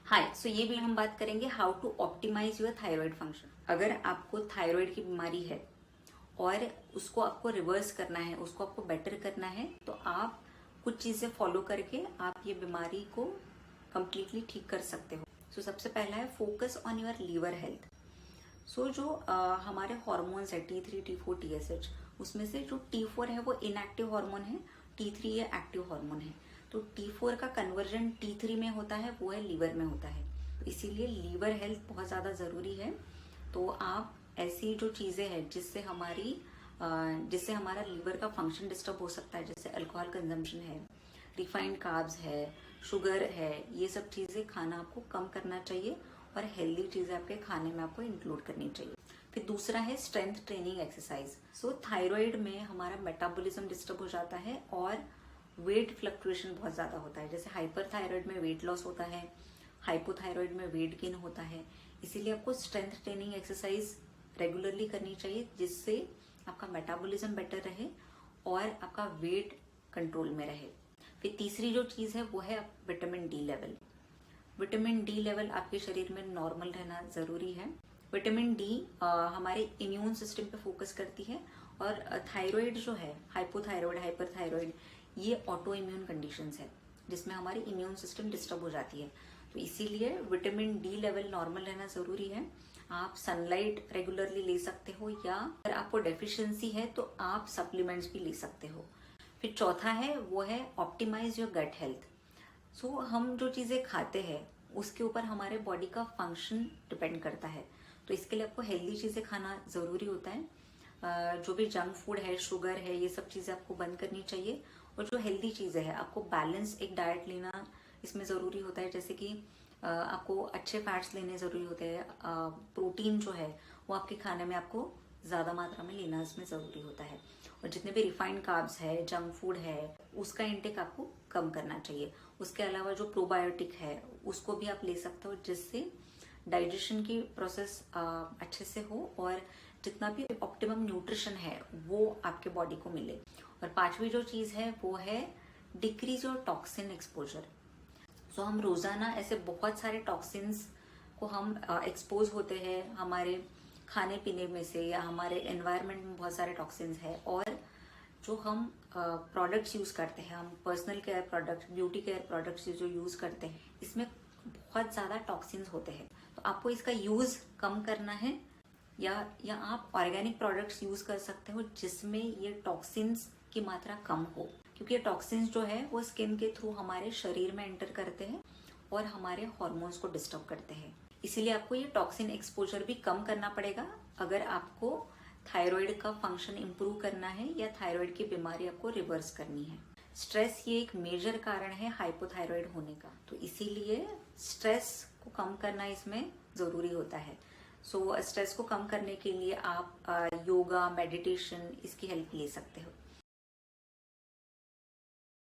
हाय, सो ये भी हम बात करेंगे how to optimise your thyroid function. अगर आपको थायराइड की बीमारी है और उसको आपको रिवर्स करना है, उसको आपको बेटर करना है, तो आप कुछ चीजें फॉलो करके आप ये बीमारी को कंप्लीटली ठीक कर सकते हो। सो सबसे पहला है focus on your liver health. So जो हमारे हॉर्मोन्स है T3, T4, TSH, उसमें से जो T4 है वो इनएक्टिव हार्मोन है, T3 ये एक्टिव हार्मोन है। तो T4 का कन्वर्जन T3 में होता है, वो है लीवर में होता है। तो इसीलिए लीवर हेल्थ बहुत ज़्यादा ज़रूरी है। तो आप ऐसी जो चीज़ें हैं जिससे हमारा लीवर का फंक्शन डिस्टर्ब हो सकता है, जैसे अल्कोहल कंजम्पशन है, रिफाइंड कार्ब्स है, शुगर है, ये सब चीज़ें खाना आपको कम करना चाहिए और हेल्दी चीज़ें आपके खाने में आपको इंक्लूड करनी चाहिए। फिर दूसरा है स्ट्रेंथ ट्रेनिंग एक्सरसाइज। सो थायराइड में हमारा मेटाबॉलिज्म डिस्टर्ब हो जाता है और वेट फ्लक्चुएशन बहुत ज़्यादा होता है। जैसे हाइपर थायराइड में वेट लॉस होता है, हाइपोथायराइड में वेट गेन होता है। इसीलिए आपको स्ट्रेंथ ट्रेनिंग एक्सरसाइज रेगुलरली करनी चाहिए, जिससे आपका मेटाबॉलिज्म बेटर रहे और आपका वेट कंट्रोल में रहे। फिर तीसरी जो चीज़ है वो है vitamin D level. Vitamin D level आपके शरीर में नॉर्मल रहना ज़रूरी है। विटामिन डी हमारे इम्यून सिस्टम पे फोकस करती है और थायराइड जो है, हाइपोथायराइड, हाइपरथायराइड, ये ऑटो इम्यून कंडीशंस है जिसमें हमारी इम्यून सिस्टम डिस्टर्ब हो जाती है। तो इसीलिए विटामिन डी लेवल नॉर्मल रहना ज़रूरी है। आप सनलाइट रेगुलरली ले सकते हो, या अगर आपको डेफिशिएंसी है तो आप सप्लीमेंट्स भी ले सकते हो। फिर चौथा है वो है ऑप्टिमाइज योर गट हेल्थ। सो हम जो चीज़ें खाते हैं उसके ऊपर हमारे बॉडी का फंक्शन डिपेंड करता है। तो इसके लिए आपको हेल्दी चीज़ें खाना ज़रूरी होता है। जो भी जंक फूड है, शुगर है, ये सब चीज़ें आपको बंद करनी चाहिए। और जो हेल्दी चीज़ें हैं, आपको बैलेंस एक डाइट लेना इसमें ज़रूरी होता है। जैसे कि आपको अच्छे फैट्स लेने ज़रूरी होते हैं। प्रोटीन जो है वो आपके खाने में आपको ज़्यादा मात्रा में लेना इसमें ज़रूरी होता है। और जितने भी रिफाइंड कार्ब्स है, जंक फूड है, उसका इंटेक आपको कम करना चाहिए। उसके अलावा जो प्रोबायोटिक है उसको भी आप ले सकते हो, जिससे डाइजेशन की प्रोसेस अच्छे से हो और जितना भी ऑप्टिमम न्यूट्रिशन है वो आपके बॉडी को मिले। और पांचवी जो चीज़ है वो है डिक्रीज योर टॉक्सिन एक्सपोजर। सो हम रोजाना ऐसे बहुत सारे टॉक्सिन्स को हम एक्सपोज होते हैं हमारे खाने पीने में से, या हमारे एनवायरनमेंट में बहुत सारे टॉक्सिन्स है। और जो हम प्रोडक्ट्स यूज करते हैं, हम personal care products, beauty care products जो यूज करते हैं, इसमें बहुत ज्यादा टॉक्सिन्स होते हैं। तो आपको इसका यूज कम करना है, या आप ऑर्गेनिक प्रोडक्ट्स यूज कर सकते हो जिसमें ये टॉक्सिन्स की मात्रा कम हो। क्योंकि ये टॉक्सिन्स जो है वो स्किन के थ्रू हमारे शरीर में एंटर करते हैं और हमारे हॉर्मोन्स को डिस्टर्ब करते हैं। इसीलिए आपको ये टॉक्सिन एक्सपोजर भी कम करना पड़ेगा अगर आपको थायराइड का फंक्शन इंप्रूव करना है या थायराइड की बीमारी आपको रिवर्स करनी है। स्ट्रेस ये एक मेजर कारण है हाइपोथायराइड होने का, तो इसीलिए स्ट्रेस को कम करना इसमें जरूरी होता है। सो स्ट्रेस को कम करने के लिए आप योगा, मेडिटेशन, इसकी हेल्प ले सकते हो।